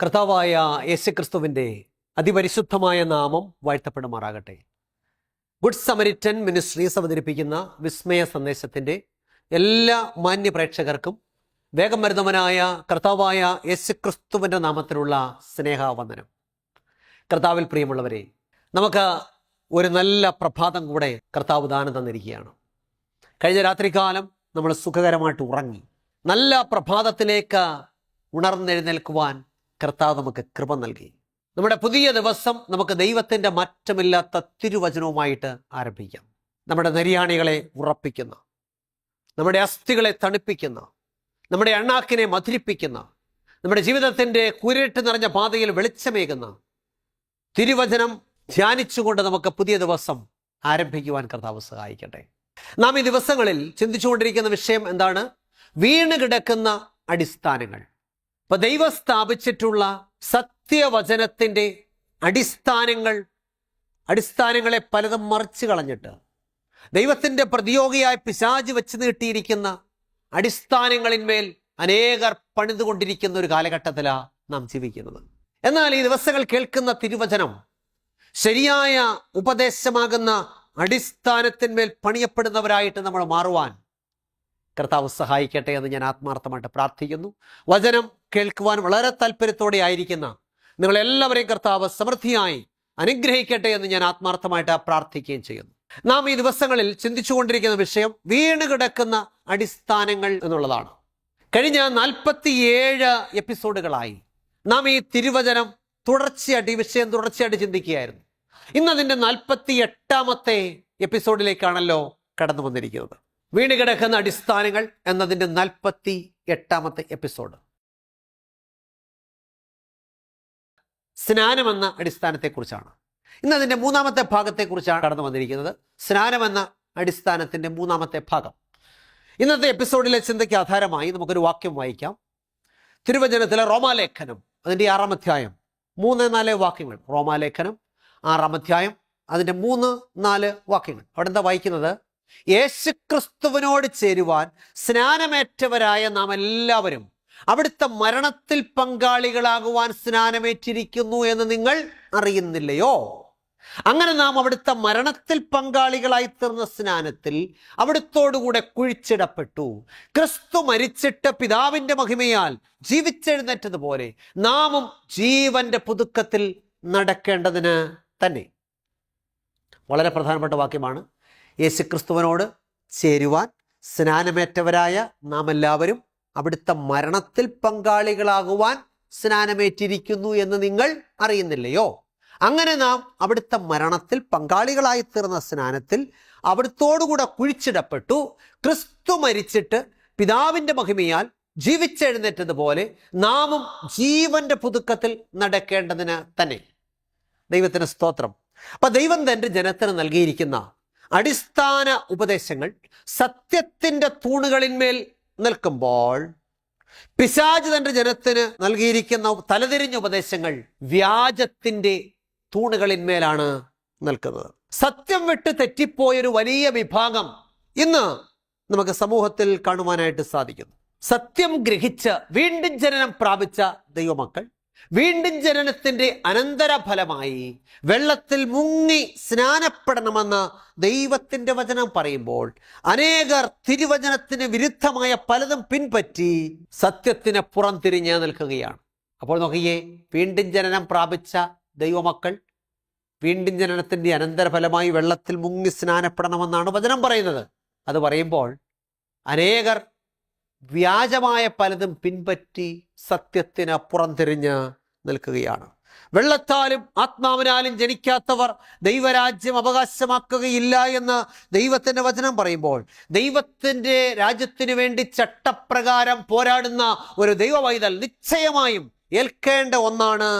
കർത്താവായ യേശുക്രിസ്തുവിൻ്റെ അതിപരിശുദ്ധമായ നാമം വാഴ്ത്തപ്പെടുമാറാകട്ടെ. ഗുഡ് സമരിറ്റൻ മിനിസ്ട്രീസ് അവതരിപ്പിക്കുന്ന വിസ്മയ സന്ദേശത്തിൻ്റെ എല്ലാ മാന്യ പ്രേക്ഷകർക്കും വേഗം വരുന്നവനായ കർത്താവായ യേശുക്രിസ്തുവിൻ്റെ നാമത്തിലുള്ള സ്നേഹവന്ദനം. കർത്താവിൽ പ്രിയമുള്ളവരെ, നമുക്ക് ഒരു നല്ല പ്രഭാതം കൂടെ കർത്താവ് ദാനം തന്നിരിക്കുകയാണ്. കഴിഞ്ഞ രാത്രികാലം നമ്മൾ സുഖകരമായിട്ട് ഉറങ്ങി. നല്ല പ്രഭാതത്തിലേക്ക് ഉണർന്നെഴുന്നേൽക്കുവാൻ കർത്താവ് നമുക്ക് കൃപ നൽകി. നമ്മുടെ പുതിയ ദിവസം നമുക്ക് ദൈവത്തിൻ്റെ മാറ്റമില്ലാത്ത തിരുവചനവുമായിട്ട് ആരംഭിക്കാം. നമ്മുടെ നെരിയാണികളെ ഉറപ്പിക്കുന്ന, നമ്മുടെ അസ്ഥികളെ തണുപ്പിക്കുന്ന, നമ്മുടെ അണ്ണാക്കിനെ മധുരിപ്പിക്കുന്ന, നമ്മുടെ ജീവിതത്തിൻ്റെ കുരിട്ട് നിറഞ്ഞ പാതയിൽ വെളിച്ചമേകുന്ന തിരുവചനം ധ്യാനിച്ചുകൊണ്ട് നമുക്ക് പുതിയ ദിവസം ആരംഭിക്കുവാൻ കർത്താവ് സഹായിക്കട്ടെ. നാം ഈ ദിവസങ്ങളിൽ ചിന്തിച്ചുകൊണ്ടിരിക്കുന്ന വിഷയം എന്താണ്? വീണ് കിടക്കുന്ന അടിസ്ഥാനങ്ങൾ. ഇപ്പൊ ദൈവം സ്ഥാപിച്ചിട്ടുള്ള സത്യവചനത്തിൻ്റെ അടിസ്ഥാനങ്ങളെ പലതും മറിച്ച് കളഞ്ഞിട്ട് ദൈവത്തിൻ്റെ പ്രതിയോഗിയായി പിശാച് വെച്ച് നീട്ടിയിരിക്കുന്ന അടിസ്ഥാനങ്ങളിന്മേൽ അനേകർ പണിതുകൊണ്ടിരിക്കുന്ന ഒരു കാലഘട്ടത്തിലാണ് നാം ജീവിക്കുന്നത്. എന്നാൽ ഈ ദിവസങ്ങൾ കേൾക്കുന്ന തിരുവചനം ശരിയായ ഉപദേശമാകുന്ന അടിസ്ഥാനത്തിന്മേൽ പണിയപ്പെടുന്നവരായിട്ട് നമ്മൾ മാറുവാൻ കർത്താവ് സഹായിക്കട്ടെ എന്ന് ഞാൻ ആത്മാർത്ഥമായിട്ട് പ്രാർത്ഥിക്കുന്നു. വചനം കേൾക്കുവാൻ വളരെ താല്പര്യത്തോടെ ആയിരിക്കുന്ന നിങ്ങളെല്ലാവരെയും കർത്താവ് സമൃദ്ധിയായി അനുഗ്രഹിക്കട്ടെ എന്ന് ഞാൻ ആത്മാർത്ഥമായിട്ട് പ്രാർത്ഥിക്കുകയും ചെയ്യുന്നു. നാം ഈ ദിവസങ്ങളിൽ ചിന്തിച്ചുകൊണ്ടിരിക്കുന്ന വിഷയം വീണ് കിടക്കുന്ന അടിസ്ഥാനങ്ങൾ എന്നുള്ളതാണ്. കഴിഞ്ഞ 47 എപ്പിസോഡുകളായി നാം ഈ തിരുവചനം ഈ വിഷയം തുടർച്ചയായിട്ട് ചിന്തിക്കുകയായിരുന്നു. ഇന്നതിൻ്റെ 48ാമത്തെ എപ്പിസോഡിലേക്കാണല്ലോ കടന്നു വന്നിരിക്കുന്നത്. വീണ് കിടക്കുന്ന അടിസ്ഥാനങ്ങൾ എന്നതിൻ്റെ 48ാമത്തെ എപ്പിസോഡ്. സ്നാനമെന്ന അടിസ്ഥാനത്തെക്കുറിച്ചാണ്. ഇന്നതിൻ്റെ 3ാമത്തെ ഭാഗത്തെക്കുറിച്ചാണ് കടന്നു വന്നിരിക്കുന്നത്. സ്നാനമെന്ന അടിസ്ഥാനത്തിൻ്റെ 3ാമത്തെ ഭാഗം. ഇന്നത്തെ എപ്പിസോഡിലെ ചിന്തയ്ക്ക് ആധാരമായി നമുക്കൊരു വാക്യം വായിക്കാം. തിരുവചനത്തിലെ റോമാലേഖനം അതിൻ്റെ 6ാം അധ്യായം 3-4 വാക്യങ്ങൾ. റോമാലേഖനം 6ാം അധ്യായം അതിൻ്റെ 3-4 വാക്യങ്ങൾ. അവിടെ എന്താ വായിക്കുന്നത്? യേശുക്രിസ്തുവിനോട് ചേരുവാൻ സ്നാനമേറ്റവരായ നാം എല്ലാവരും അവിടുത്തെ മരണത്തിൽ പങ്കാളികളാകുവാൻ സ്നാനമേറ്റിരിക്കുന്നു എന്ന് നിങ്ങൾ അറിയുന്നില്ലയോ? അങ്ങനെ നാം അവിടുത്തെ മരണത്തിൽ പങ്കാളികളായി തീർന്ന സ്നാനത്തിൽ അവിടുത്തോടുകൂടെ കുഴിച്ചിടപ്പെട്ടു. ക്രിസ്തു മരിച്ചിട്ട് പിതാവിൻ്റെ മഹിമയാൽ ജീവിച്ചെഴുന്നേറ്റതുപോലെ നാമും ജീവന്റെ പുതുക്കത്തിൽ നടക്കേണ്ടതിന് തന്നെ. വളരെ പ്രധാനപ്പെട്ട വാക്യമാണ്. യേശുക്രിസ്തുവിനോട് ചേരുവാൻ സ്നാനമേറ്റവരായ നാം എല്ലാവരും അവിടുത്തെ മരണത്തിൽ പങ്കാളികളാകുവാൻ സ്നാനമേറ്റിരിക്കുന്നു എന്ന് നിങ്ങൾ അറിയുന്നില്ലയോ? അങ്ങനെ നാം അവിടുത്തെ മരണത്തിൽ പങ്കാളികളായി തീർന്ന സ്നാനത്തിൽ അവിടുത്തോടുകൂടെ കുഴിച്ചിടപ്പെട്ടു. ക്രിസ്തു മരിച്ചിട്ട് പിതാവിൻ്റെ മഹിമയാൽ ജീവിച്ചെഴുന്നേറ്റതുപോലെ നാമും ജീവന്റെ പുതുക്കത്തിൽ നടക്കേണ്ടതിന് തന്നെ. ദൈവത്തിന് സ്തോത്രം. അപ്പൊ ദൈവം തൻ്റെ ജനത്തിന് നൽകിയിരിക്കുന്ന അടിസ്ഥാന ഉപദേശങ്ങൾ സത്യത്തിൻ്റെ തൂണുകളിന്മേൽ നിൽക്കുമ്പോൾ പിശാച് തൻ്റെ ജനത്തിന് നൽകിയിരിക്കുന്ന തലതിരിഞ്ഞ ഉപദേശങ്ങൾ വ്യാജത്തിൻ്റെ തൂണുകളിന്മേലാണ് നിൽക്കുന്നത്. സത്യം വിട്ട് തെറ്റിപ്പോയൊരു വലിയ വിഭാഗം ഇന്ന് നമുക്ക് സമൂഹത്തിൽ കാണുവാനായിട്ട് സാധിക്കുന്നു. സത്യം ഗ്രഹിച്ച് വീണ്ടും ജനനം പ്രാപിച്ച ദൈവമക്കൾ വീണ്ടും ജനനത്തിൻ്റെ അനന്തരഫലമായി വെള്ളത്തിൽ മുങ്ങി സ്നാനപ്പെടണമെന്ന് ദൈവത്തിൻ്റെ വചനം പറയുമ്പോൾ അനേകർ തിരുവചനത്തിന് വിരുദ്ധമായ പലതും പിൻപറ്റി സത്യത്തിന് പുറംതിരിഞ്ഞ് നിൽക്കുകയാണ്. അപ്പോൾ നോക്കിയേ, വീണ്ടും ജനനം പ്രാപിച്ച ദൈവമക്കൾ വീണ്ടും ജനനത്തിൻ്റെ അനന്തരഫലമായി വെള്ളത്തിൽ മുങ്ങി സ്നാനപ്പെടണമെന്നാണ് വചനം പറയുന്നത്. അത് പറയുമ്പോൾ അനേകർ വ്യാജമായ പലതും പിൻപറ്റി സത്യത്തിന് പുറംതിരിഞ്ഞ് നിൽക്കുകയാണ്. വെള്ളത്താലും ആത്മാവിനാലും ജനിക്കാത്തവർ ദൈവരാജ്യം അവകാശമാക്കുകയില്ല എന്ന് ദൈവത്തിൻ്റെ വചനം പറയുമ്പോൾ ദൈവത്തിൻ്റെ രാജ്യത്തിന് വേണ്ടി ചട്ടപ്രകാരം പോരാടുന്ന ഒരു ദൈവവൈതൽ നിശ്ചയമായും ഏൽക്കേണ്ട ഒന്നാണ്,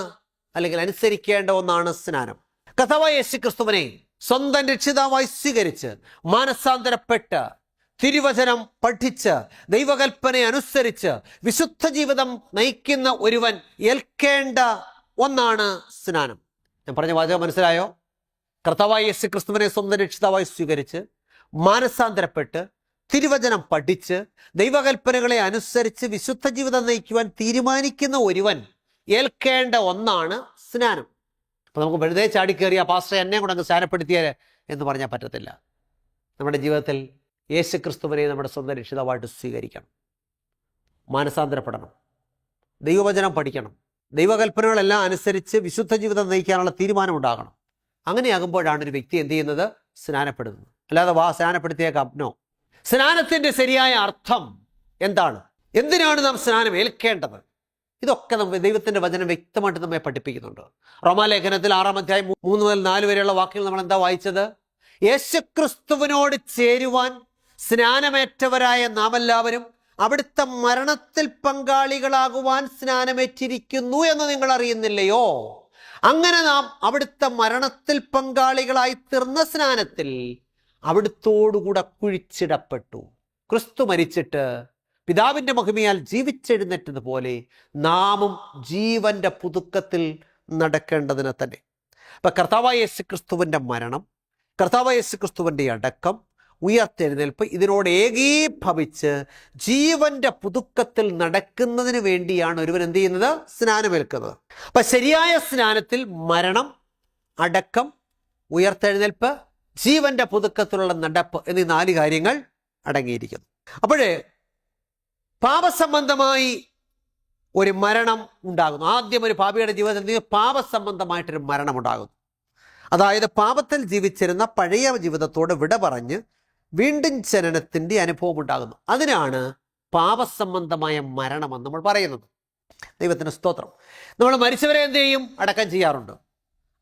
അല്ലെങ്കിൽ അനുസരിക്കേണ്ട ഒന്നാണ് സ്നാനം. കർത്താവായ യേശുക്രിസ്തുവിനെ സ്വന്തം രക്ഷിതാവായി സ്വീകരിച്ച് മാനസാന്തരപ്പെട്ട് തിരുവചനം പഠിച്ച് ദൈവകൽപ്പന അനുസരിച്ച് വിശുദ്ധ ജീവിതം നയിക്കുന്ന ഒരുവൻ ഏൽക്കേണ്ട ഒന്നാണ് സ്നാനം. ഞാൻ പറഞ്ഞ വാചകം മനസ്സിലായോ? കർത്താവായ യേശുക്രിസ്തുവിനെ സ്വന്തം രക്ഷിതാവായി സ്വീകരിച്ച് മാനസാന്തരപ്പെട്ട് തിരുവചനം പഠിച്ച് ദൈവകൽപ്പനകളെ അനുസരിച്ച് വിശുദ്ധ ജീവിതം നയിക്കുവാൻ തീരുമാനിക്കുന്ന ഒരുവൻ ഏൽക്കേണ്ട ഒന്നാണ് സ്നാനം. അപ്പോൾ നമുക്ക് വെറുതെ ചാടിക്കേറിയ പാസ്റ്റർ എന്നെ കൂടെ അങ്ങ് സ്നാനപ്പെടുത്തിയാൽ എന്ന് പറഞ്ഞാൽ പറ്റത്തില്ല. നമ്മുടെ ജീവിതത്തിൽ യേശു ക്രിസ്തുവിനെ നമ്മുടെ സ്വന്തം രക്ഷിതാവായിട്ട് സ്വീകരിക്കണം, മാനസാന്തരപ്പെടണം, ദൈവവചനം പഠിക്കണം, ദൈവകൽപ്പനകളെല്ലാം അനുസരിച്ച് വിശുദ്ധ ജീവിതം നയിക്കാനുള്ള തീരുമാനമുണ്ടാകണം. അങ്ങനെയാകുമ്പോഴാണ് ഒരു വ്യക്തി എന്ത് ചെയ്യുന്നത്? സ്നാനപ്പെടുന്നത്. അല്ലാതെ സ്നാനപ്പെടുത്തിയേക്കാം, നോ. സ്നാനത്തിൻ്റെ ശരിയായ അർത്ഥം എന്താണ്? എന്തിനാണ് നാം സ്നാനം ഏൽക്കേണ്ടത്? ഇതൊക്കെ നമുക്ക് ദൈവത്തിൻ്റെ വചനം വ്യക്തമായിട്ട് നമ്മെ പഠിപ്പിക്കുന്നുണ്ട്. റോമാലേഖനത്തിൽ 6-ാം അധ്യായം 3 മുതൽ 4 വരെയുള്ള വാക്യങ്ങൾ നമ്മൾ എന്താ വായിച്ചത്? യേശുക്രിസ്തുവിനോട് ചേരുവാൻ സ്നാനമേറ്റവരായ നാം എല്ലാവരും അവിടുത്തെ മരണത്തിൽ പങ്കാളികളാകുവാൻ സ്നാനമേറ്റിരിക്കുന്നു എന്ന് നിങ്ങൾ അറിയുന്നില്ലയോ? അങ്ങനെ നാം അവിടുത്തെ മരണത്തിൽ പങ്കാളികളായി തീർന്ന സ്നാനത്തിൽ അവിടുത്തോടുകൂടെ കുഴിച്ചിടപ്പെട്ടു. ക്രിസ്തു മരിച്ചിട്ട് പിതാവിൻ്റെ മഹിമയാൽ ജീവിച്ചെഴുന്നേറ്റതുപോലെ നാമും ജീവന്റെ പുതുക്കത്തിൽ നടക്കേണ്ടതിന് തന്നെ. അപ്പം കർത്താവായ യേശുക്രിസ്തുവിൻ്റെ മരണം, കർത്താവായ യേശുക്രിസ്തുവിൻ്റെ അടക്കം, ഉയർത്തെഴുന്നേൽപ്പ് ഇതിനോട് ഏകീഭവിച്ച് ജീവന്റെ പുതുക്കത്തിൽ നടക്കുന്നതിന് വേണ്ടിയാണ് ഒരുവൻ എന്ത് ചെയ്യുന്നത്? സ്നാനമേൽക്കുന്നത്. അപ്പം ശരിയായ സ്നാനത്തിൽ മരണം, അടക്കം, ഉയർത്തെഴുന്നേൽപ്പ്, ജീവന്റെ പുതുക്കത്തിലുള്ള നടപ്പ് എന്നീ 4 കാര്യങ്ങൾ അടങ്ങിയിരിക്കുന്നു. അപ്പോഴേ പാപസംബന്ധമായി ഒരു മരണം ഉണ്ടാകുന്നു. ആദ്യം ഒരു പാപിയുടെ ജീവിതത്തിൽ പാപസംബന്ധമായിട്ടൊരു മരണം ഉണ്ടാകുന്നു. അതായത് പാപത്തിൽ ജീവിച്ചിരുന്ന പഴയ ജീവിതത്തോട് വിട പറഞ്ഞ് വീണ്ടും ജനനത്തിൻ്റെ അനുഭവം ഉണ്ടാകുന്നു. അതിനാണ് പാപസംബന്ധമായ മരണമെന്ന് നമ്മൾ പറയുന്നത്. ദൈവത്തിന് സ്തോത്രം. നമ്മൾ മരിച്ചവരെ എന്ത് ചെയ്യും? അടക്കം ചെയ്യാറുണ്ട്.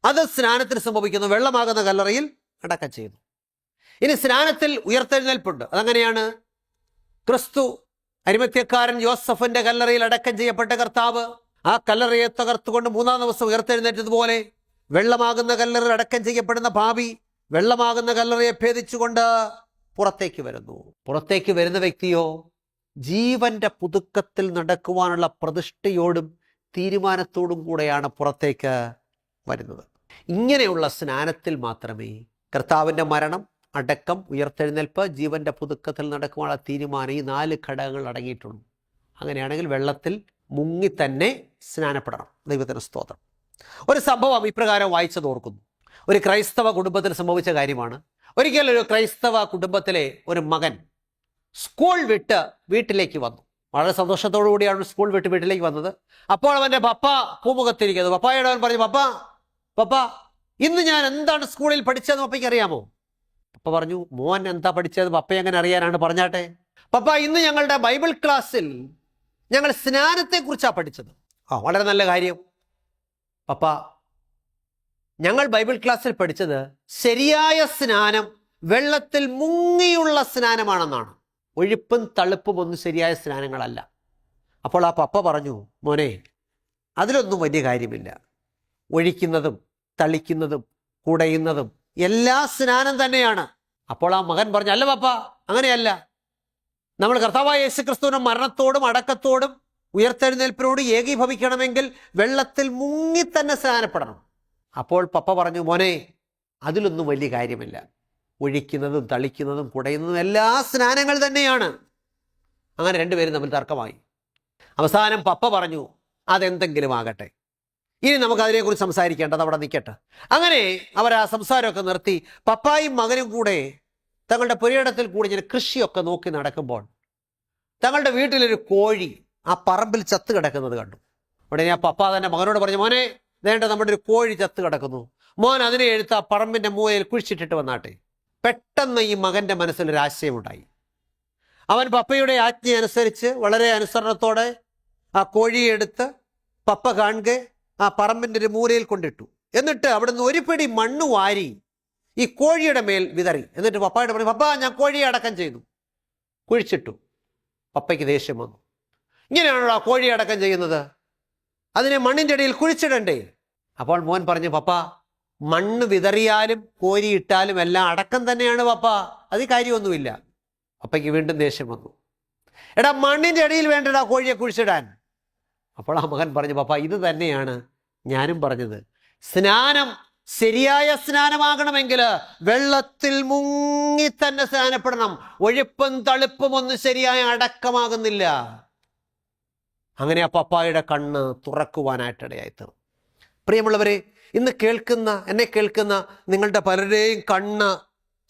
അത് സ്നാനത്തിന് സംഭവിക്കുന്നു. വെള്ളമാകുന്ന കല്ലറയിൽ അടക്കം ചെയ്യുന്നു. ഇനി സ്നാനത്തിൽ ഉയർത്തെഴുന്നേൽപ്പുണ്ട്. അതെങ്ങനെയാണ്? ക്രിസ്തു അരിമത്യക്കാരൻ യോസഫിന്റെ കല്ലറയിൽ അടക്കം ചെയ്യപ്പെട്ട കർത്താവ് ആ കല്ലറയെ തകർത്തുകൊണ്ട് 3-ാം ദിവസം ഉയർത്തെഴുന്നേറ്റതുപോലെ വെള്ളമാകുന്ന കല്ലറയിൽ അടക്കം ചെയ്യപ്പെടുന്ന പാപി വെള്ളമാകുന്ന കല്ലറയെ ഭേദിച്ചുകൊണ്ട് പുറത്തേക്ക് വരുന്നു. പുറത്തേക്ക് വരുന്ന വ്യക്തിയോ ജീവന്റെ പുതുക്കത്തിൽ നടക്കുവാനുള്ള പ്രതിഷ്ഠയോടും തീരുമാനത്തോടും കൂടെയാണ് പുറത്തേക്ക് വരുന്നത്. ഇങ്ങനെയുള്ള സ്നാനത്തിൽ മാത്രമേ കർത്താവിൻ്റെ മരണം, അടക്കം, ഉയർത്തെഴുന്നേൽപ്പ്, ജീവന്റെ പുതുക്കത്തിൽ നടക്കുവാനുള്ള തീരുമാനം, ഈ 4 ഘടകങ്ങൾ അടങ്ങിയിട്ടുള്ളൂ. അങ്ങനെയാണെങ്കിൽ വെള്ളത്തിൽ മുങ്ങി തന്നെ സ്നാനപ്പെടണം. ദൈവത്തിന് സ്തോത്രം. ഒരു സംഭവം ഇപ്രകാരം വായിച്ചത് ഓർക്കുന്നു. ഒരു ക്രൈസ്തവ കുടുംബത്തിൽ സംഭവിച്ച കാര്യമാണ്. ഒരിക്കൽ ഒരു ക്രൈസ്തവ കുടുംബത്തിലെ ഒരു മകൻ സ്കൂൾ വിട്ട് വീട്ടിലേക്ക് വന്നു. വളരെ സന്തോഷത്തോടു കൂടിയാണ് സ്കൂൾ വിട്ട് വീട്ടിലേക്ക് വന്നത്. അപ്പോൾ അവൻ്റെ പപ്പ പൂമുഖത്തിരിക്കുന്നത്. പപ്പായോട് അവൻ പറഞ്ഞു, പപ്പ ഇന്ന് ഞാൻ എന്താണ് സ്കൂളിൽ പഠിച്ചതെന്ന് പപ്പയ്ക്ക് അറിയാമോ? പപ്പ പറഞ്ഞു, മോൻ എന്താ പഠിച്ചത് പപ്പ എങ്ങനെ അറിയാനാണ്? പറഞ്ഞാട്ടെ. പപ്പ, ഇന്ന് ഞങ്ങളുടെ ബൈബിൾ ക്ലാസ്സിൽ ഞങ്ങൾ സ്നാനത്തെക്കുറിച്ചാണ് പഠിച്ചത്. വളരെ നല്ല കാര്യം പപ്പ. ഞങ്ങൾ ബൈബിൾ ക്ലാസ്സിൽ പഠിച്ചത് ശരിയായ സ്നാനം വെള്ളത്തിൽ മുങ്ങിയുള്ള സ്നാനമാണെന്നാണ്. ഒഴുപ്പും തളുപ്പും ഒന്നും ശരിയായ സ്നാനങ്ങളല്ല. അപ്പോൾ ആ പപ്പ പറഞ്ഞു, മോനെ, അതിലൊന്നും വലിയ കാര്യമില്ല. ഒഴിക്കുന്നതും തളിക്കുന്നതും കുടയുന്നതും എല്ലാ സ്നാനം തന്നെയാണ്. അപ്പോൾ ആ മകൻ പറഞ്ഞു, അല്ല പപ്പ, അങ്ങനെയല്ല. നമ്മൾ കർത്താവായ യേശുക്രിസ്തുവിന്റെ മരണത്തോടും അടക്കത്തോടും ഉയർത്തെഴുന്നേൽപ്പിനോട് ഏകീഭവിക്കണമെങ്കിൽ വെള്ളത്തിൽ മുങ്ങി തന്നെ സ്നാനപ്പെടണം. അപ്പോൾ പപ്പ പറഞ്ഞു, മോനെ, അതിലൊന്നും വലിയ കാര്യമില്ല. ഒഴിക്കുന്നതും തളിക്കുന്നതും കുടയുന്നതും എല്ലാ സ്നാനങ്ങൾ തന്നെയാണ്. അങ്ങനെ രണ്ടുപേരും തമ്മിൽ തർക്കമായി. അവസാനം പപ്പ പറഞ്ഞു, അതെന്തെങ്കിലും ആകട്ടെ, ഇനി നമുക്ക് അതിനെക്കുറിച്ച് സംസാരിക്കേണ്ടത് അവിടെ നിൽക്കട്ടെ. അങ്ങനെ അവർ ആ സംസാരമൊക്കെ നിർത്തി പപ്പായും മകനും കൂടെ തങ്ങളുടെ പുരയിടത്തിൽ കൂടി ഇങ്ങനെ കൃഷിയൊക്കെ നോക്കി നടക്കുമ്പോൾ തങ്ങളുടെ വീട്ടിലൊരു കോഴി ആ പറമ്പിൽ ചത്ത് കിടക്കുന്നത് കണ്ടു. ഉടനെ ആ പപ്പ തന്നെ മകനോട് പറഞ്ഞു, മോനെ, വേണ്ട, നമ്മുടെ ഒരു കോഴി ചത്ത് കിടക്കുന്നു. മോൻ അതിനെ എടുത്ത് ആ പറമ്പിൻ്റെ മൂലയിൽ കുഴിച്ചിട്ടിട്ട് വന്നാട്ടെ. പെട്ടെന്ന് ഈ മകൻ്റെ മനസ്സിലൊരാശയമുണ്ടായി. അവൻ പപ്പയുടെ ആജ്ഞ അനുസരിച്ച് വളരെ അനുസരണത്തോടെ ആ കോഴിയെ എടുത്ത് പപ്പ കാണുക ആ പറമ്പിൻ്റെ ഒരു മൂലയിൽ കൊണ്ടിട്ടു. എന്നിട്ട് അവിടുന്ന് ഒരു പിടി മണ്ണ് വാരി ഈ കോഴിയുടെ മേൽ വിതറി. എന്നിട്ട് പപ്പയോട് പറഞ്ഞു, പപ്പ, ഞാൻ കോഴിയെ അടക്കം ചെയ്തു. കുഴിച്ചിട്ടു. പപ്പയ്ക്ക് ദേഷ്യം വന്നു. ഇങ്ങനെയാണല്ലോ ആ കോഴിയെ അടക്കം ചെയ്യുന്നത്? അതിനെ മണ്ണിൻ്റെ അടിയിൽ കുഴിച്ചിടണ്ടേ? അപ്പോൾ മോൻ പറഞ്ഞു, പപ്പ, മണ്ണ് വിതറിയാലും കോരി ഇട്ടാലും എല്ലാം അടക്കം തന്നെയാണ് പപ്പ, അത് കാര്യമൊന്നുമില്ല. പപ്പയ്ക്ക് വീണ്ടും ദേഷ്യം വന്നു. എടാ, മണ്ണിൻ്റെ അടിയിൽ വേണ്ടടാ കോഴിയെ കുഴിച്ചിടാൻ. അപ്പോൾ ആ മകൻ പറഞ്ഞു, പപ്പ, ഇത് തന്നെയാണ് ഞാനും പറഞ്ഞത്. സ്നാനം ശരിയായ സ്നാനമാകണമെങ്കിൽ വെള്ളത്തിൽ മുങ്ങി തന്നെ സ്നാനപ്പെടണം. ഒഴുപ്പും തളുപ്പും ഒന്നും ശരിയായ അടക്കമാകുന്നില്ല. അങ്ങനെ ആ പപ്പായുടെ കണ്ണ് തുറക്കുവാനായിട്ടിടയായി തീർന്നു. പ്രിയമുള്ളവരെ, ഇന്ന് എന്നെ കേൾക്കുന്ന നിങ്ങളുടെ പലരുടെയും കണ്ണ്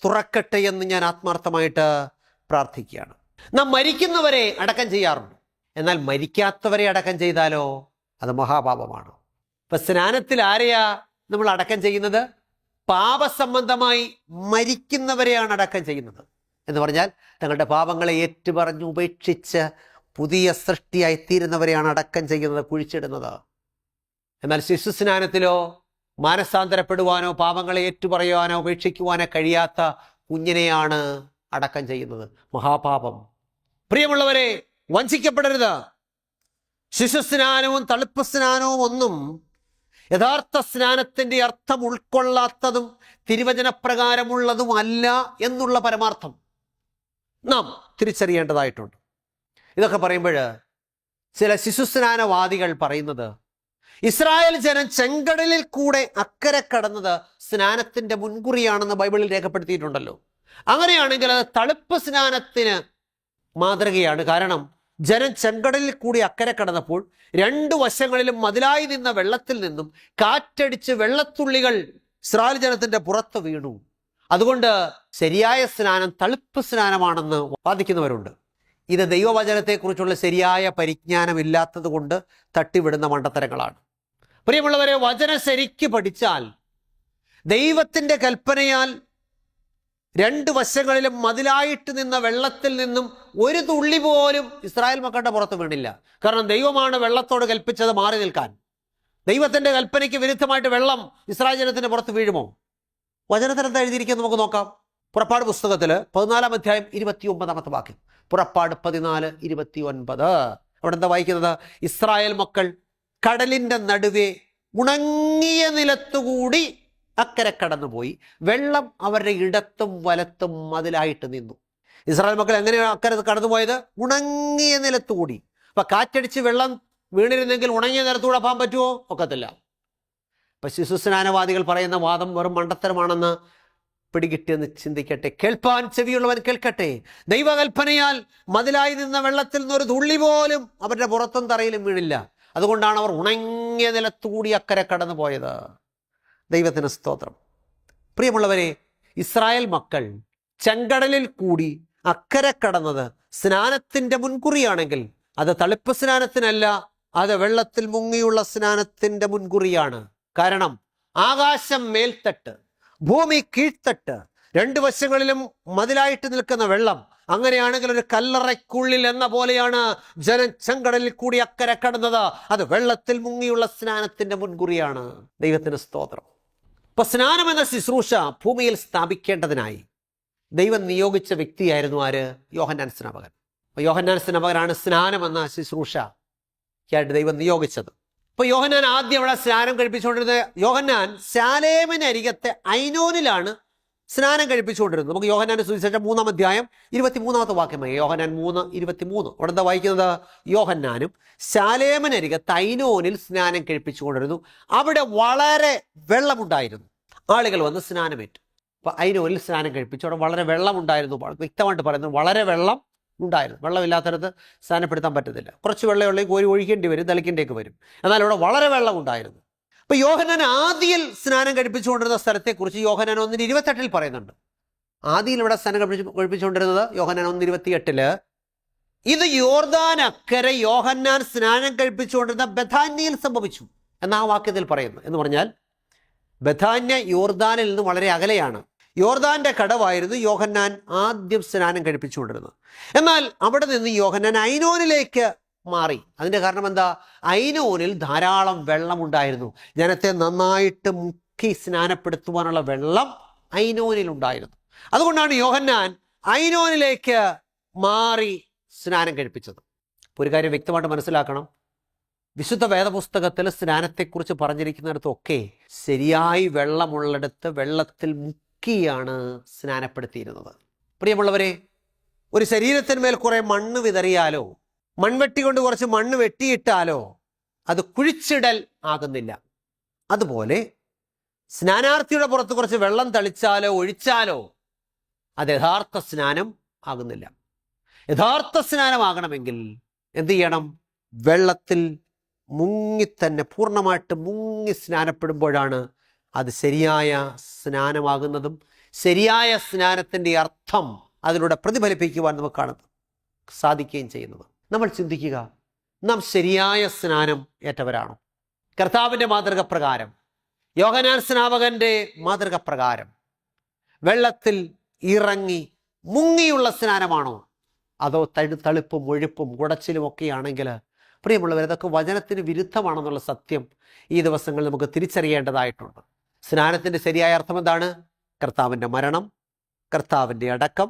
തുറക്കട്ടെ എന്ന് ഞാൻ ആത്മാർത്ഥമായിട്ട് പ്രാർത്ഥിക്കുകയാണ്. നാം മരിക്കുന്നവരെ അടക്കം ചെയ്യാറുണ്ട്. എന്നാൽ മരിക്കാത്തവരെ അടക്കം ചെയ്താലോ അത് മഹാപാപമാണ്. ഇപ്പൊ സ്നാനത്തിൽ ആരെയാ നമ്മൾ അടക്കം ചെയ്യുന്നത്? പാപസംബന്ധമായി മരിക്കുന്നവരെയാണ് അടക്കം ചെയ്യുന്നത്. എന്ന് പറഞ്ഞാൽ തങ്ങളുടെ പാപങ്ങളെ ഏറ്റുപറഞ്ഞ് ഉപേക്ഷിച്ച് പുതിയ സൃഷ്ടിയായി തീരുന്നവരെയാണ് അടക്കം ചെയ്യുന്നത്, കുഴിച്ചിടുന്നത്. എന്നാൽ ശിശുസ്നാനത്തിലോ മാനസാന്തരപ്പെടുവാനോ പാപങ്ങളെ ഏറ്റുപറയുവാനോ ഉപേക്ഷിക്കുവാനോ കഴിയാത്ത കുഞ്ഞിനെയാണ് അടക്കം ചെയ്യുന്നത്. മഹാപാപം. പ്രിയമുള്ളവരെ, വഞ്ചിക്കപ്പെടരുത്. ശിശുസ്നാനവും തളിപ്പ് സ്നാനവും ഒന്നും യഥാർത്ഥ സ്നാനത്തിൻ്റെ അർത്ഥം ഉൾക്കൊള്ളാത്തതും തിരുവചനപ്രകാരമുള്ളതും അല്ല എന്നുള്ള പരമാർത്ഥം നാം തിരിച്ചറിയേണ്ടതായിട്ടുണ്ട്. ഇതൊക്കെ പറയുമ്പോൾ ചില ശിശുസ്നാനവാദികൾ പറയുന്നത് ഇസ്രായേൽ ജനം ചെങ്കടലിൽ കൂടെ അക്കരെ കടന്നത് സ്നാനത്തിൻ്റെ മുൻകുറിയാണെന്ന് ബൈബിളിൽ രേഖപ്പെടുത്തിയിട്ടുണ്ടല്ലോ. അങ്ങനെയാണെങ്കിൽ അത് തളിപ്പ് സ്നാനത്തിന് മാതൃകയാണ്. കാരണം ജനം ചെങ്കടലിൽ കൂടി അക്കരെ കടന്നപ്പോൾ രണ്ടു വശങ്ങളിലും മതിലായി നിന്ന വെള്ളത്തിൽ നിന്നും കാറ്റടിച്ച് വെള്ളത്തുള്ളികൾ ഇസ്രായേൽ ജനത്തിന്റെ പുറത്ത് വീണു. അതുകൊണ്ട് ശരിയായ സ്നാനം തളിപ്പ് സ്നാനമാണെന്ന് വാദിക്കുന്നവരുണ്ട്. ഇത് ദൈവവചനത്തെക്കുറിച്ചുള്ള ശരിയായ പരിജ്ഞാനമില്ലാത്തത് കൊണ്ട് തട്ടിവിടുന്ന മണ്ടത്തരങ്ങളാണ്. പ്രിയമുള്ളവരെ, വചനം ശരിക്ക് പഠിച്ചാൽ ദൈവത്തിൻ്റെ കൽപ്പനയാൽ രണ്ടു വശങ്ങളിലും മതിലായിട്ട് നിന്ന വെള്ളത്തിൽ നിന്നും ഒരു തുള്ളി പോലും ഇസ്രായേൽ മക്കളുടെ പുറത്ത് വീണില്ല. കാരണം ദൈവമാണ് വെള്ളത്തോട് കൽപ്പിച്ചത് മാറി നിൽക്കാൻ. ദൈവത്തിൻ്റെ കൽപ്പനയ്ക്ക് വിരുദ്ധമായിട്ട് വെള്ളം ഇസ്രായേൽ ജനത്തിൻ്റെ പുറത്ത് വീഴുമോ? വചനത്തിൽ എന്താ എഴുതിയിരിക്കുന്നത് നമുക്ക് നോക്കാം. പുറപ്പാട് പുസ്തകത്തിൽ 14-ാം അധ്യായം 29-ാമത്തെ വാക്യം. പുറപ്പാട് 14:29. അവിടെ എന്താ വായിക്കുന്നത്? ഇസ്രായേൽ മക്കൾ കടലിൻ്റെ നടുവേ ഉണങ്ങിയ നിലത്തുകൂടി അക്കരെ കടന്നുപോയി, വെള്ളം അവരുടെ ഇടത്തും വലത്തും മതിലായിട്ട് നിന്നു. ഇസ്രായേൽ മക്കൾ എങ്ങനെയാണ് അക്കരെ കടന്നുപോയത്? ഉണങ്ങിയ നിലത്തുകൂടി. അപ്പൊ കാറ്റടിച്ച് വെള്ളം വീണിരുന്നെങ്കിൽ ഉണങ്ങിയ നിലത്തൂടെ പോകാൻ പറ്റുമോ? ഒക്കത്തില്ല. അപ്പൊ ശിശുസ്നാനവാദികൾ പറയുന്ന വാദം വെറും മണ്ടത്തരമാണെന്ന് പിടികിട്ടിയെന്ന് ചിന്തിക്കട്ടെ. കേൾപ്പാൻ ചെവിയുള്ളവൻ കേൾക്കട്ടെ. ദൈവകൽപ്പനയാൽ മതിലായി നിന്ന വെള്ളത്തിൽ നിന്നൊരു തുള്ളി പോലും അവരുടെ പുറത്തും തറയിലും വീണില്ല. അതുകൊണ്ടാണ് അവർ ഉണങ്ങിയ നിലത്തുകൂടി അക്കരെ കടന്നു പോയത്. ദൈവത്തിന് സ്തോത്രം. പ്രിയമുള്ളവരെ, ഇസ്രായേൽ മക്കൾ ചെങ്കടലിൽ കൂടി അക്കരെ കടന്നത് സ്നാനത്തിൻ്റെ മുൻകുറിയാണെങ്കിൽ അത് തളിപ്പ് സ്നാനത്തിനല്ല, അത് വെള്ളത്തിൽ മുങ്ങിയുള്ള സ്നാനത്തിൻ്റെ മുൻകുറിയാണ്. കാരണം ആകാശം മേൽത്തട്ട്, ഭൂമി കീഴ്ത്തട്ട്, രണ്ടു വശങ്ങളിലും മതിലായിട്ട് നിൽക്കുന്ന വെള്ളം. അങ്ങനെയാണെങ്കിൽ ഒരു കല്ലറയ്ക്കുള്ളിൽ എന്ന പോലെയാണ് ജനം ചെങ്കടലിൽ കൂടി അക്കരെ കടന്നത്. അത് വെള്ളത്തിൽ മുങ്ങിയുള്ള സ്നാനത്തിൻ്റെ മുൻകുറിയാണ്. ദൈവത്തിന് സ്തോത്രം. ഇപ്പൊ സ്നാനം എന്ന ശുശ്രൂഷ ഭൂമിയിൽ സ്ഥാപിക്കേണ്ടതിനായി ദൈവം നിയോഗിച്ച വ്യക്തിയായിരുന്നു ആര്? യോഹന്നാൻ സ്നാപകൻ. യോഹന്നാൻ സ്നാപകനാണ് സ്നാനം എന്ന ശുശ്രൂഷയ്ക്കായിട്ട് ദൈവം നിയോഗിച്ചത്. ഇപ്പൊ യോഹന്നാൻ ആദ്യം അവിടെ സ്നാനം കഴിപ്പിച്ചുകൊണ്ടിരുന്നത് യോഹന്നാൻ ശാലേമിനരികത്തെ ഐനോനിലാണ് സ്നാനം കഴിപ്പിച്ചുകൊണ്ടിരുന്നത്. നമുക്ക് യോഹന്നാന്റെ സുവിശേഷം 3-ാം അധ്യായം 23-ാമത്തെ വാക്യമായി. യോഹന്നാൻ 3:23. അവിടെ എന്താ വായിക്കുന്നത്? യോഹന്നാനും ശാലേമിനരികത്ത് ഐനോനിൽ സ്നാനം കഴിപ്പിച്ചുകൊണ്ടിരുന്നു. അവിടെ വളരെ വെള്ളമുണ്ടായിരുന്നു. ആളുകൾ വന്ന് സ്നാനമേറ്റു. അപ്പൊ ഐനോനിൽ സ്നാനം കഴിപ്പിച്ചു. അവിടെ വളരെ വെള്ളമുണ്ടായിരുന്നു. വ്യക്തമായിട്ട് പറയുന്നത് വളരെ വെള്ളം ഉണ്ടായിരുന്നു. വെള്ളമില്ലാത്തടത്ത് സ്നാനപ്പെടുത്താൻ പറ്റത്തില്ല. കുറച്ച് വെള്ളമുള്ള കോരി ഒഴിക്കേണ്ടി വരും, തളിക്കേണ്ടിയൊക്കെ വരും. എന്നാൽ ഇവിടെ വളരെ വെള്ളം ഉണ്ടായിരുന്നു. അപ്പൊ യോഹന്നാൻ ആദിയിൽ സ്നാനം കഴിപ്പിച്ചുകൊണ്ടിരുന്ന സ്ഥലത്തെക്കുറിച്ച് യോഹന്നാൻ 1:28 പറയുന്നുണ്ട്. ആദിയിൽ ഇവിടെ സ്നാനം കഴിപ്പിച്ചുകൊണ്ടിരുന്നത് യോഹന്നാൻ 1:28. ഇത് യോർദാൻ അക്കരെ യോഹന്നാൻ സ്നാനം കഴിപ്പിച്ചുകൊണ്ടിരുന്ന ബഥാന്യയിൽ സംഭവിച്ചു എന്ന ആ വാക്യത്തിൽ പറയുന്നു. എന്ന് പറഞ്ഞാൽ ബഥാന്യ യോർദാനിൽ നിന്ന് വളരെ അകലെയാണ്. യോർദാന്റെ കടവായിരുന്നു യോഹന്നാൻ ആദ്യം സ്നാനം കഴിപ്പിച്ചുകൊണ്ടിരുന്നത്. എന്നാൽ അവിടെ നിന്ന് യോഹന്നാൻ ഐനോനിലേക്ക് മാറി. അതിൻ്റെ കാരണം എന്താ? ഐനോനിൽ ധാരാളം വെള്ളമുണ്ടായിരുന്നു. ജനത്തെ നന്നായിട്ട് മുക്കി സ്നാനപ്പെടുത്തുവാനുള്ള വെള്ളം ഐനോനിൽ ഉണ്ടായിരുന്നു. അതുകൊണ്ടാണ് യോഹന്നാൻ ഐനോനിലേക്ക് മാറി സ്നാനം കഴിപ്പിച്ചത്. ഒരു കാര്യം വ്യക്തമായിട്ട് മനസ്സിലാക്കണം. വിശുദ്ധ വേദപുസ്തകത്തിൽ സ്നാനത്തെക്കുറിച്ച് പറഞ്ഞിരിക്കുന്നിടത്തൊക്കെ ശരിയായി വെള്ളമുള്ളിടത്ത് വെള്ളത്തിൽ മുക്കിയാണ് സ്നാനപ്പെടുത്തിയിരുന്നത്. പ്രിയമുള്ളവരെ, ഒരു ശരീരത്തിന്മേൽ കുറെ മണ്ണ് വിതറിയാലോ മൺവെട്ടി കൊണ്ട് കുറച്ച് മണ്ണ് വെട്ടിയിട്ടാലോ അത് കുഴിച്ചിടൽ ആകുന്നില്ല. അതുപോലെ സ്നാനാർത്ഥിയുടെ പുറത്ത് കുറച്ച് വെള്ളം തളിച്ചാലോ ഒഴിച്ചാലോ അത് യഥാർത്ഥ സ്നാനം ആകുന്നില്ല. യഥാർത്ഥ സ്നാനമാകണമെങ്കിൽ എന്ത് ചെയ്യണം? വെള്ളത്തിൽ മുങ്ങിത്തന്നെ പൂർണ്ണമായിട്ട് മുങ്ങി സ്നാനപ്പെടുമ്പോഴാണ് അത് ശരിയായ സ്നാനമാകുന്നതും ശരിയായ സ്നാനത്തിൻ്റെ അർത്ഥം അതിലൂടെ പ്രതിഫലിപ്പിക്കുവാൻ നമുക്ക് കാണുന്നത് സാധിക്കുകയും ചെയ്യുന്നത്. നമ്മൾ ചിന്തിക്കുക, നാം ശരിയായ സ്നാനം ഏറ്റവരാണോ? കർത്താവിൻ്റെ മാതൃക പ്രകാരം, യോഹന്നാൻ സ്നാപകൻ്റെ മാതൃക പ്രകാരം വെള്ളത്തിൽ ഇറങ്ങി മുങ്ങിയുള്ള സ്നാനമാണോ? അതോ തളിപ്പും ഒഴുപ്പും കുടച്ചിലും ഒക്കെയാണെങ്കിൽ പ്രിയമുള്ളവർ, ഇതൊക്കെ വചനത്തിന് വിരുദ്ധമാണെന്നുള്ള സത്യം ഈ ദിവസങ്ങളിൽ നമുക്ക് തിരിച്ചറിയേണ്ടതായിട്ടുണ്ട്. സ്നാനത്തിൻ്റെ ശരിയായ അർത്ഥം എന്താണ്? കർത്താവിൻ്റെ മരണം, കർത്താവിൻ്റെ അടക്കം,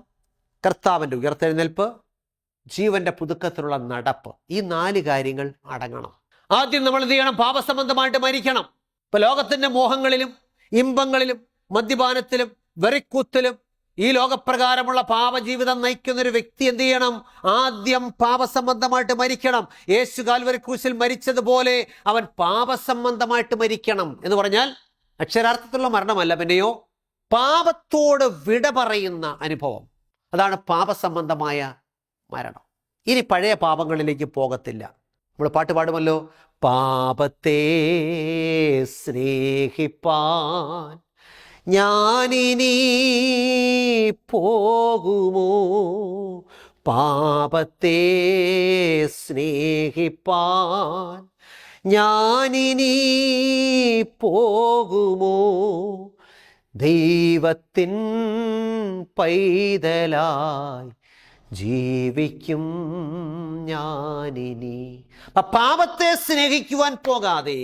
കർത്താവിൻ്റെ ഉയർത്തെഴുന്നേൽപ്പ്, ജീവൻ്റെ പുതുക്കത്തിലുള്ള നടപ്പ്, ഈ 4 കാര്യങ്ങൾ അടങ്ങണം. ആദ്യം നമ്മൾ എന്ത് ചെയ്യണം? പാപസംബന്ധമായിട്ട് മരിക്കണം. ഇപ്പം ലോകത്തിൻ്റെ മോഹങ്ങളിലും ഇമ്പങ്ങളിലും മദ്യപാനത്തിലും വെറിക്കൂത്തിലും ഈ ലോകപ്രകാരമുള്ള പാപജീവിതം നയിക്കുന്നൊരു വ്യക്തി എന്ത് ചെയ്യണം? ആദ്യം പാപസംബന്ധമായിട്ട് മരിക്കണം. യേശു കാൽവരി ക്രൂശിൽ മരിച്ചതുപോലെ അവൻ പാപസംബന്ധമായിട്ട് മരിക്കണം എന്ന് പറഞ്ഞാൽ അക്ഷരാർത്ഥത്തിലുള്ള മരണമല്ല, പിന്നെയോ പാപത്തോട് വിട പറയുന്ന അനുഭവം. അതാണ് പാപസംബന്ധമായ മരണം. ഇനി പഴയ പാപങ്ങളിലേക്ക് പോകത്തില്ല. നമ്മൾ പാട്ട് പാടുമല്ലോ, പാപത്തെ സ്നേഹിപ്പാൻ ഞാനിനി പോകുമോ, പാപത്തെ സ്നേഹിപ്പാൻ ഞാനിനി പോകുമോ, ദൈവത്തിൻ പൈതലായി ജീവിക്കും ഞാനിനി. പാപത്തെ സ്നേഹിക്കുവാൻ പോകാതെ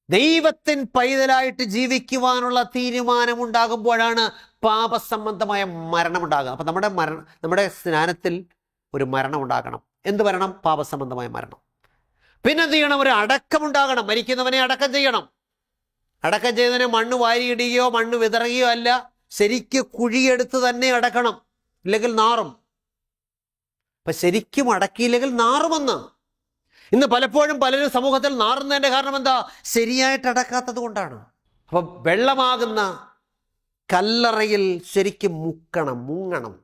ദൈവത്തിൻ പൈതലായിട്ട് ജീവിക്കുവാനുള്ള തീരുമാനമുണ്ടാകുമ്പോഴാണ് പാപസംബന്ധമായ മരണമുണ്ടാകുക. അപ്പം നമ്മുടെ സ്നാനത്തിൽ ഒരു മരണം ഉണ്ടാകണം. എന്ത് മരണം? പാപസംബന്ധമായ മരണം. പിന്നെന്ത് ചെയ്യണം? ഒരു അടക്കമുണ്ടാകണം. മരിക്കുന്നവനെ അടക്കം ചെയ്യണം. അടക്കം ചെയ്തതിനെ മണ്ണ് വാരിയിടുകയോ മണ്ണ് വിതറുകയോ അല്ല, ശരിക്ക് കുഴിയെടുത്ത് തന്നെ അടക്കണം, ഇല്ലെങ്കിൽ നാറും. അപ്പം ശരിക്കും അടക്കിയില്ലെങ്കിൽ നാറുമെന്ന്. ഇന്ന് പലപ്പോഴും പലരും സമൂഹത്തിൽ നാറുന്നതിൻ്റെ കാരണം എന്താ? ശരിയായിട്ട് അടക്കാത്തത് കൊണ്ടാണ്. അപ്പം വെള്ളമാകുന്ന കല്ലറയിൽ ശരിക്കും മുങ്ങണം,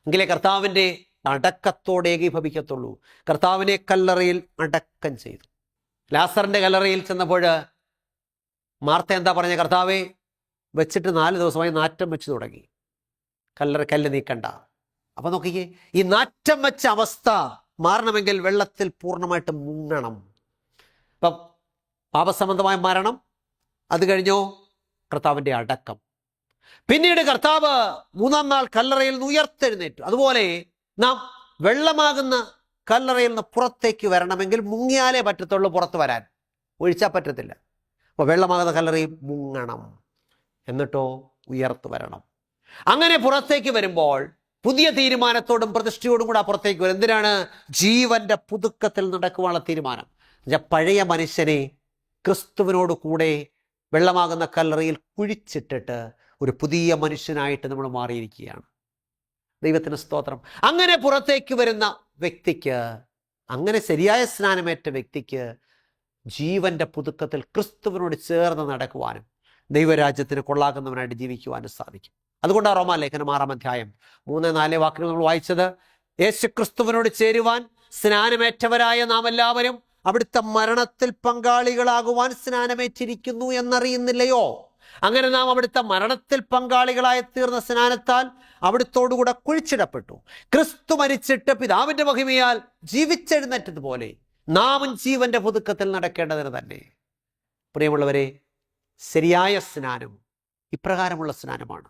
എങ്കിലേ കർത്താവിൻ്റെ അടക്കത്തോടെ ഏകീഭവിക്കത്തുള്ളൂ. കർത്താവിനെ കല്ലറയിൽ അടക്കം ചെയ്തു. ലാസറിൻ്റെ കല്ലറയിൽ ചെന്നപ്പോൾ മാർത്ത എന്താ പറഞ്ഞ? കർത്താവെ, വെച്ചിട്ട് 4 ദിവസമായി നാറ്റം വെച്ച് തുടങ്ങി, കല്ല് നീക്കണ്ട. അപ്പം നോക്കിക്കേ, ഈ നാറ്റം വെച്ച അവസ്ഥ മാറണമെങ്കിൽ വെള്ളത്തിൽ പൂർണ്ണമായിട്ട് മുങ്ങണം. ഇപ്പം പാപസംബന്ധമായ മരണം, അത് കഴിഞ്ഞോ കർത്താവിൻ്റെ അടക്കം. പിന്നീട് കർത്താവ് 3-ാം നാൾ കല്ലറയിൽ നിന്ന് ഉയർത്തെഴുന്നേറ്റു. അതുപോലെ നാം വെള്ളമാകുന്ന കല്ലറയിൽ നിന്ന് പുറത്തേക്ക് വരണമെങ്കിൽ മുങ്ങിയാലേ പറ്റത്തുള്ളൂ പുറത്ത് വരാൻ, ഒഴിച്ചാൽ പറ്റത്തില്ല. അപ്പോൾ വെള്ളമാകുന്ന കല്ലറയിൽ മുങ്ങണം, എന്നിട്ടോ ഉയർത്തു വരണം. അങ്ങനെ പുറത്തേക്ക് വരുമ്പോൾ പുതിയ തീരുമാനത്തോടും പ്രതിഷ്ഠയോടും കൂടെ പുറത്തേക്ക് വരും. എന്തിനാണ്? ജീവന്റെ പുതുക്കത്തിൽ നടക്കുവാനുള്ള തീരുമാനം. പഴയ മനുഷ്യനെ ക്രിസ്തുവിനോട് കൂടെ വെള്ളമാകുന്ന കല്ലറയിൽ കുഴിച്ചിട്ടിട്ട് ഒരു പുതിയ മനുഷ്യനായിട്ട് നമ്മൾ മാറിയിരിക്കുകയാണ്. ദൈവത്തിന് സ്തോത്രം. അങ്ങനെ പുറത്തേക്ക് വരുന്ന വ്യക്തിക്ക്, അങ്ങനെ ശരിയായ സ്നാനമേറ്റ വ്യക്തിക്ക് ജീവന്റെ പുതുക്കത്തിൽ ക്രിസ്തുവിനോട് ചേർന്ന് നടക്കുവാനും ദൈവരാജ്യത്തിന് കൊള്ളാകുന്നവനായിട്ട് ജീവിക്കുവാനും സാധിക്കും. അതുകൊണ്ടാണ് റോമാലേഖനം 6-ാം അധ്യായം 3-4 വാക്കുകൾ നമ്മൾ വായിച്ചത്. യേശു ക്രിസ്തുവിനോട് ചേരുവാൻ സ്നാനമേറ്റവരായ നാം എല്ലാവരും അവിടുത്തെ മരണത്തിൽ പങ്കാളികളാകുവാൻ സ്നാനമേറ്റിരിക്കുന്നു എന്നറിയുന്നില്ലയോ? അങ്ങനെ നാം അവിടുത്തെ മരണത്തിൽ പങ്കാളികളായി തീർന്ന സ്നാനത്താൽ അവിടുത്തോടുകൂടെ കുഴിച്ചിടപ്പെട്ടു. ക്രിസ്തു മരിച്ചിട്ട് പിതാവിന്റെ മഹിമയാൽ ജീവിച്ചെഴുന്നേറ്റതുപോലെ നാമും ജീവന്റെ പുതുക്കത്തിൽ നടക്കേണ്ടതിന് തന്നെ. പ്രിയമുള്ളവരെ, ശരിയായ സ്നാനം ഇപ്രകാരമുള്ള സ്നാനമാണ്.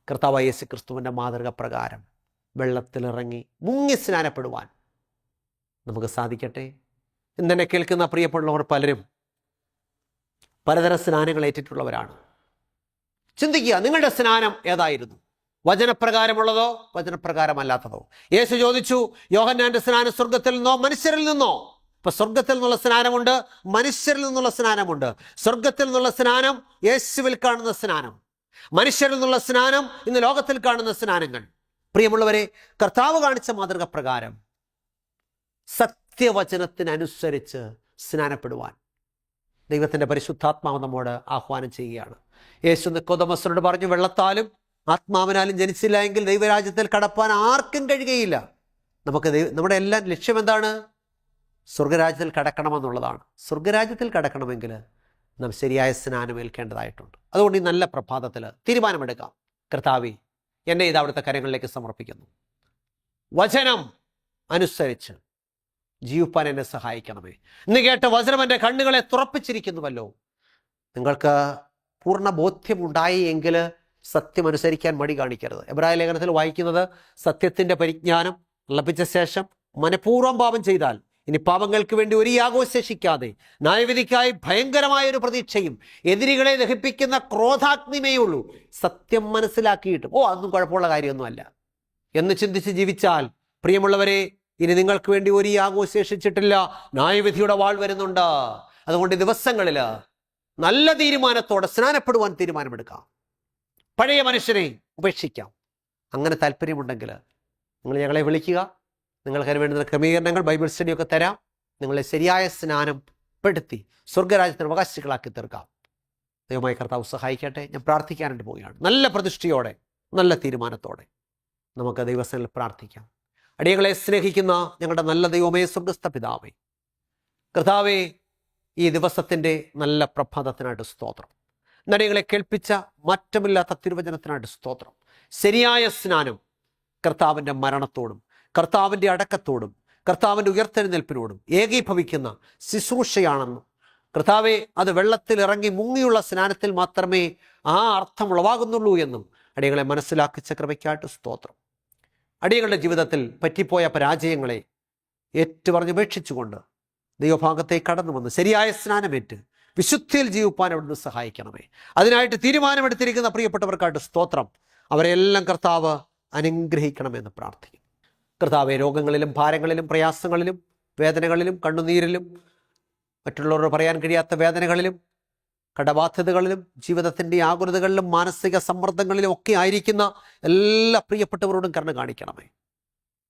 കർത്താവായ യേശു ക്രിസ്തുവിൻ്റെ മാതൃക പ്രകാരം വെള്ളത്തിലിറങ്ങി മുങ്ങി സ്നാനപ്പെടുവാൻ നമുക്ക് സാധിക്കട്ടെ. ഇന്നെന്നെ കേൾക്കുന്ന പ്രിയപ്പെട്ടവർ പലരും പലതരം സ്നാനങ്ങൾ ഏറ്റിട്ടുള്ളവരാണ്. ചിന്തിക്കുക, നിങ്ങളുടെ സ്നാനം ഏതായിരുന്നു? വചനപ്രകാരമുള്ളതോ വചനപ്രകാരമല്ലാത്തതോ? യേശു ചോദിച്ചു, യോഹന്നാന്റെ സ്നാനം സ്വർഗത്തിൽ നിന്നോ മനുഷ്യരിൽ നിന്നോ? ഇപ്പൊ സ്വർഗത്തിൽ നിന്നുള്ള സ്നാനമുണ്ട്, മനുഷ്യരിൽ നിന്നുള്ള സ്നാനമുണ്ട്. സ്വർഗത്തിൽ നിന്നുള്ള സ്നാനം യേശുവിൽ കാണുന്ന സ്നാനം, മനുഷ്യരിൽ നിന്നുള്ള സ്നാനം ഇന്ന് ലോകത്തിൽ കാണുന്ന സ്നാനങ്ങൾ. പ്രിയമുള്ളവരെ, കർത്താവ് കാണിച്ച മാതൃക പ്രകാരം സത്യവചനത്തിനനുസരിച്ച് സ്നാനപ്പെടുവാൻ ദൈവത്തിൻ്റെ പരിശുദ്ധാത്മാവ് നമ്മോട് ആഹ്വാനം ചെയ്യുകയാണ്. യേശു നിക്കോദമോസിനോട് പറഞ്ഞു, വെള്ളത്താലും ആത്മാവിനാലും ജനിച്ചില്ല എങ്കിൽ ദൈവരാജ്യത്തിൽ കടപ്പാൻ ആർക്കും കഴിയുകയില്ല. നമ്മുടെ എല്ലാം ലക്ഷ്യം എന്താണ്? സ്വർഗരാജ്യത്തിൽ കടക്കണമെന്നുള്ളതാണ്. സ്വർഗരാജ്യത്തിൽ കടക്കണമെങ്കിൽ നാം ശരിയായ സ്നാനം ഏൽക്കേണ്ടതായിട്ടുണ്ട്. അതുകൊണ്ട് ഈ നല്ല പ്രഭാതത്തിൽ തീരുമാനമെടുക്കാം. കർത്താവേ, എന്നെ ഇത് അവിടുത്തെ കരങ്ങളിലേക്ക് സമർപ്പിക്കുന്നു. വചനം അനുസരിച്ച് ജീവിപ്പാൻ എന്നെ സഹായിക്കണമേ. ഇന്ന് കേട്ട വചനം എൻ്റെ കണ്ണുകളെ തുറപ്പിച്ചിരിക്കുന്നുവല്ലോ. നിങ്ങൾക്ക് പൂർണ്ണ ബോധ്യമുണ്ടായി എങ്കിൽ സത്യം അനുസരിക്കാൻ മടി കാണിക്കരുത്. എബ്രായ ലേഖനത്തിൽ വായിക്കുന്നത്, സത്യത്തിൻ്റെ പരിജ്ഞാനം ലഭിച്ച ശേഷം മനഃപൂർവ്വം പാപം ചെയ്താൽ ഇനി പാപങ്ങൾക്ക് വേണ്ടി ഒരു യാഗവും ശേഷിക്കാതെ ന്യായവിധിക്കായി ഭയങ്കരമായൊരു പ്രതീക്ഷയും എതിരികളെ ദഹിപ്പിക്കുന്ന ക്രോധാഗ്നിമേയുള്ളൂ. സത്യം മനസ്സിലാക്കിയിട്ടും അതൊന്നും കുഴപ്പമുള്ള കാര്യമൊന്നുമല്ല എന്ന് ചിന്തിച്ച് ജീവിച്ചാൽ, പ്രിയമുള്ളവരെ, ഇനി നിങ്ങൾക്ക് വേണ്ടി ഒരു യാഗവും ശേഷിച്ചിട്ടില്ല. ന്യായവിധിയുടെ വാൾ വരുന്നുണ്ട്. അതുകൊണ്ട് ദിവസങ്ങളിൽ നല്ല തീരുമാനത്തോടെ സ്നാനപ്പെടുവാൻ തീരുമാനമെടുക്കാം. പഴയ മനുഷ്യനെ ഉപേക്ഷിക്കാം. അങ്ങനെ താല്പര്യമുണ്ടെങ്കിൽ നിങ്ങൾ ഞങ്ങളെ വിളിക്കുക. നിങ്ങൾക്ക് അതിന് വേണ്ടുന്ന ക്രമീകരണങ്ങൾ, ബൈബിൾ സ്റ്റഡിയൊക്കെ തരാം. നിങ്ങളെ ശരിയായ സ്നാനം പെടുത്തി സ്വർഗരാജ്യത്തിന് അവകാശികളാക്കി തീർക്കാം. ദൈവമായ കർത്താവ് സഹായിക്കട്ടെ. ഞാൻ പ്രാർത്ഥിക്കാനായിട്ട് പോവുകയാണ്. നല്ല പ്രതിഷ്ഠയോടെ, നല്ല തീരുമാനത്തോടെ നമുക്ക് ദൈവസേനയിൽ പ്രാർത്ഥിക്കാം. അടിയങ്ങളെ സ്നേഹിക്കുന്ന ഞങ്ങളുടെ നല്ല ദൈവമേ, സ്വർഗ്ഗസ്ഥ പിതാവേ, കർത്താവേ, ഈ ദിവസത്തിൻ്റെ നല്ല പ്രഭാതത്തിനായിട്ട് സ്തോത്രം. നടികളെ കേൾപ്പിച്ച മാറ്റമില്ലാത്ത തിരുവചനത്തിനായിട്ട് സ്തോത്രം. ശരിയായ സ്നാനം കർത്താവിൻ്റെ മരണത്തോടും കർത്താവിൻ്റെ അടക്കത്തോടും കർത്താവിൻ്റെ ഉയർത്തെഴുന്നേൽപ്പിനോടും ഏകീഭവിക്കുന്ന ശുശ്രൂഷയാണെന്നും, കർത്താവെ, അത് വെള്ളത്തിൽ ഇറങ്ങി മുങ്ങിയുള്ള സ്നാനത്തിൽ മാത്രമേ ആ അർത്ഥം ഉളവാകുന്നുള്ളൂ എന്നും അടിയങ്ങളെ മനസ്സിലാക്കിച്ച കൃപയ്ക്കായിട്ട് സ്തോത്രം. അടിയങ്ങളുടെ ജീവിതത്തിൽ പറ്റിപ്പോയ പരാജയങ്ങളെ ഏറ്റുപറഞ്ഞുപേക്ഷിച്ചുകൊണ്ട് ദൈവഭാഗത്തേക്ക് കടന്നു വന്ന് ശരിയായ സ്നാനമേറ്റ് വിശുദ്ധിയിൽ ജീവിപ്പാൻ അവിടുന്ന് സഹായിക്കണമേ. അതിനായിട്ട് തീരുമാനമെടുത്തിരിക്കുന്ന പ്രിയപ്പെട്ടവർക്കായിട്ട് സ്തോത്രം. അവരെല്ലാം കർത്താവ് അനുഗ്രഹിക്കണമെന്ന് പ്രാർത്ഥിക്കും. കർത്താവെ, രോഗങ്ങളിലും ഭാരങ്ങളിലും പ്രയാസങ്ങളിലും വേദനകളിലും കണ്ണുനീരിലും മറ്റുള്ളവരോട് പറയാൻ കഴിയാത്ത വേദനകളിലും കടബാധ്യതകളിലും ജീവിതത്തിൻ്റെ ആകുലതകളിലും മാനസിക സമ്മർദ്ദങ്ങളിലും ഒക്കെ ആയിരിക്കുന്ന എല്ലാ പ്രിയപ്പെട്ടവരോടും കരുണ കാണിക്കണമേ.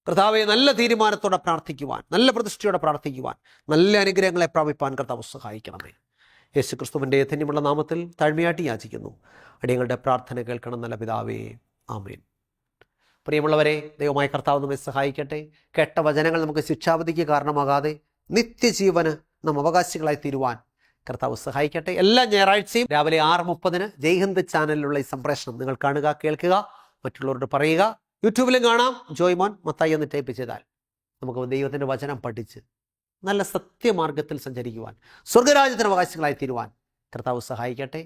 കർത്താവെ, നല്ല തീരുമാനത്തോടെ പ്രാർത്ഥിക്കുവാൻ, നല്ല പ്രതിഷ്ഠയോടെ പ്രാർത്ഥിക്കുവാൻ, നല്ല അനുഗ്രഹങ്ങളെ പ്രാപിപ്പാൻ കർത്താവ് സഹായിക്കണമേ. യേശു ക്രിസ്തുവിൻ്റെ ധന്യമുള്ള നാമത്തിൽ താഴ്മയായിട്ട് യാചിക്കുന്നു. അടിയങ്ങളുടെ പ്രാർത്ഥന കേൾക്കണം നല്ല പിതാവേ, ആമേൻ. പ്രിയമുള്ളവരെ, ദൈവമായ കർത്താവ് നമ്മെ സഹായിക്കട്ടെ. കേട്ട വചനങ്ങൾ നമുക്ക് ശിക്ഷാവിധിക്ക് കാരണമാകാതെ നിത്യജീവന് നാം അവകാശികളായി തീരുവാൻ കർത്താവ് സഹായിക്കട്ടെ. എല്ലാ ഞായറാഴ്ചയും രാവിലെ 6:30 ജയ്ഹിന്ദ് ചാനലിലുള്ള ഈ സംപ്രേഷണം നിങ്ങൾ കാണുക, കേൾക്കുക, മറ്റുള്ളവരോട് പറയുക. യൂട്യൂബിലും കാണാം. ജോയ്മോൻ മത്തായി എന്ന് ടൈപ്പ് ചെയ്താൽ നമുക്ക് ദൈവത്തിൻ്റെ വചനം പഠിച്ച് നല്ല സത്യമാർഗത്തിൽ സഞ്ചരിക്കുവാൻ, സ്വർഗരാജ്യത്തിന് അവകാശികളായി തീരുവാൻ കർത്താവ് സഹായിക്കട്ടെ.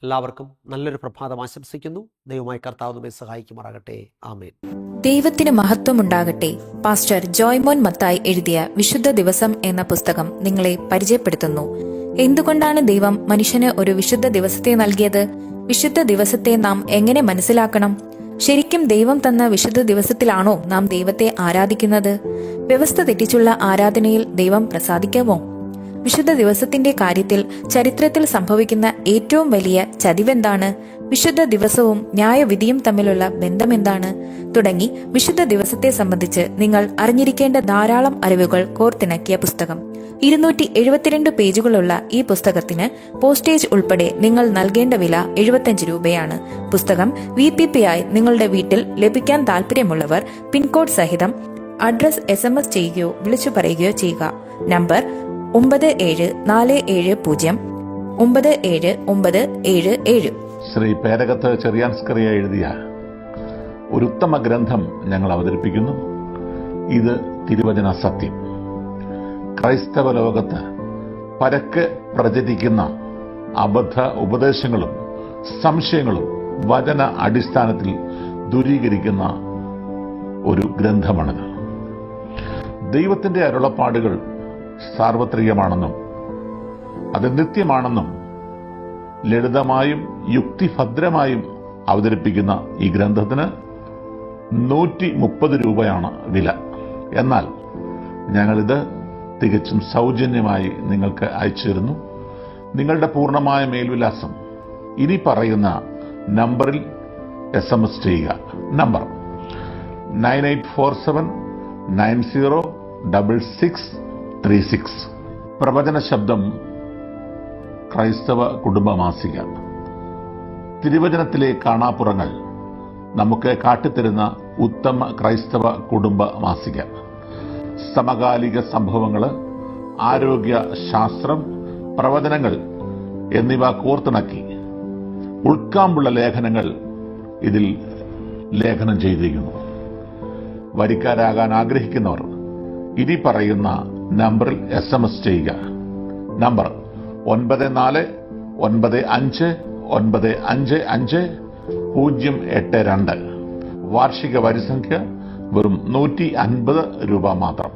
എല്ലാവർക്കും നല്ലൊരു പ്രഭാതം ആശംസിക്കുന്നു. ദൈവമായി കർത്താവ് നമ്മെ സഹായിക്കുമാറാകട്ടെ. ആമേൻ. ദൈവത്തിന് മഹത്വമുണ്ടാകട്ടെ. പാസ്റ്റർ ജോയ്മോൻ മത്തായി എഴുതിയ വിശുദ്ധ ദിവസം എന്ന പുസ്തകം നിങ്ങളെ പരിചയപ്പെടുത്തുന്നു. എന്തുകൊണ്ടാണ് ദൈവം മനുഷ്യന് ഒരു വിശുദ്ധ ദിവസത്തെ നൽകിയത്? വിശുദ്ധ ദിവസത്തെ നാം എങ്ങനെ മനസ്സിലാക്കണം? ശരിക്കും ദൈവം തന്ന വിശുദ്ധ ദിവസത്തിലാണോ നാം ദൈവത്തെ ആരാധിക്കുന്നത്? വ്യവസ്ഥ തെറ്റിച്ചുള്ള ആരാധനയിൽ ദൈവം പ്രസാദിക്കാമോ? വിശുദ്ധ ദിവസത്തിന്റെ കാര്യത്തിൽ ചരിത്രത്തിൽ സംഭവിക്കുന്ന ഏറ്റവും വലിയ ചതിവെന്താണ്? വിശുദ്ധ ദിവസവും ന്യായവിധിയും തമ്മിലുള്ള ബന്ധമെന്താണ്? തുടങ്ങി വിശുദ്ധ ദിവസത്തെ സംബന്ധിച്ച് നിങ്ങൾ അറിഞ്ഞിരിക്കേണ്ട ധാരാളം അറിവുകൾ കോർത്തിണക്കിയ പുസ്തകം. 272 പേജുകളുള്ള ഈ പുസ്തകത്തിന് പോസ്റ്റേജ് ഉൾപ്പെടെ നിങ്ങൾ നൽകേണ്ട വില 75 രൂപയാണ്. പുസ്തകം VPP ആയി നിങ്ങളുടെ വീട്ടിൽ ലഭിക്കാൻ താല്പര്യമുള്ളവർ പിൻകോഡ് സഹിതം അഡ്രസ് SMS ചെയ്യുകയോ വിളിച്ചു പറയുകയോ ചെയ്യുക. നമ്പർ 9740979977. ശ്രീ പേരകത്ത് ചെറിയാൻസ്കറിയ എഴുതിയ ഒരു ഉത്തമ ഗ്രന്ഥം ഞങ്ങൾ അവതരിപ്പിക്കുന്നു. ഇത് തിരുവചന സത്യം. ക്രൈസ്തവ ലോകത്ത് പരക്കെ പ്രചരിക്കുന്ന അബദ്ധ ഉപദേശങ്ങളും സംശയങ്ങളും വചന അടിസ്ഥാനത്തിൽ ദൂരീകരിക്കുന്ന ഒരു ഗ്രന്ഥമാണിത്. ദൈവത്തിന്റെ അരുളപ്പാടുകൾ സാർവത്രികമാണെന്നും അത് നിത്യമാണെന്നും ലളിതമായും യുക്തിഭദ്രമായും അവതരിപ്പിക്കുന്ന ഈ ഗ്രന്ഥത്തിന് 130 രൂപയാണ് വില. എന്നാൽ ഞങ്ങളിത് തികച്ചും സൗജന്യമായി നിങ്ങൾക്ക് അയച്ചു തരുന്നു. നിങ്ങളുടെ പൂർണ്ണമായ മേൽവിലാസം ഇനി പറയുന്ന നമ്പറിൽ SMS ചെയ്യുക. നമ്പർ 9847906636. പ്രവചന ശബ്ദം ക്രൈസ്തവ കുടുംബ മാസിക. തിരുവചനത്തിലെ കാണാപ്പുറങ്ങൾ നമുക്ക് കാട്ടിത്തരുന്ന ഉത്തമ ക്രൈസ്തവ കുടുംബ മാസിക. സമകാലിക സംഭവങ്ങൾ, ആരോഗ്യ ശാസ്ത്രം, പ്രവചനങ്ങൾ എന്നിവ കോർത്തിണക്കി ഉൾക്കാമ്പുള്ള ലേഖനങ്ങൾ ഇതിൽ ലേഖനം ചെയ്തിരിക്കുന്നു. വരിക്കാരാകാൻ ആഗ്രഹിക്കുന്നവർ ഇനി പറയുന്ന നമ്പറിൽ SMS ചെയ്യുക. നമ്പർ 9495555082. വാർഷിക വരിസംഖ്യ വെറും 150 രൂപ മാത്രം.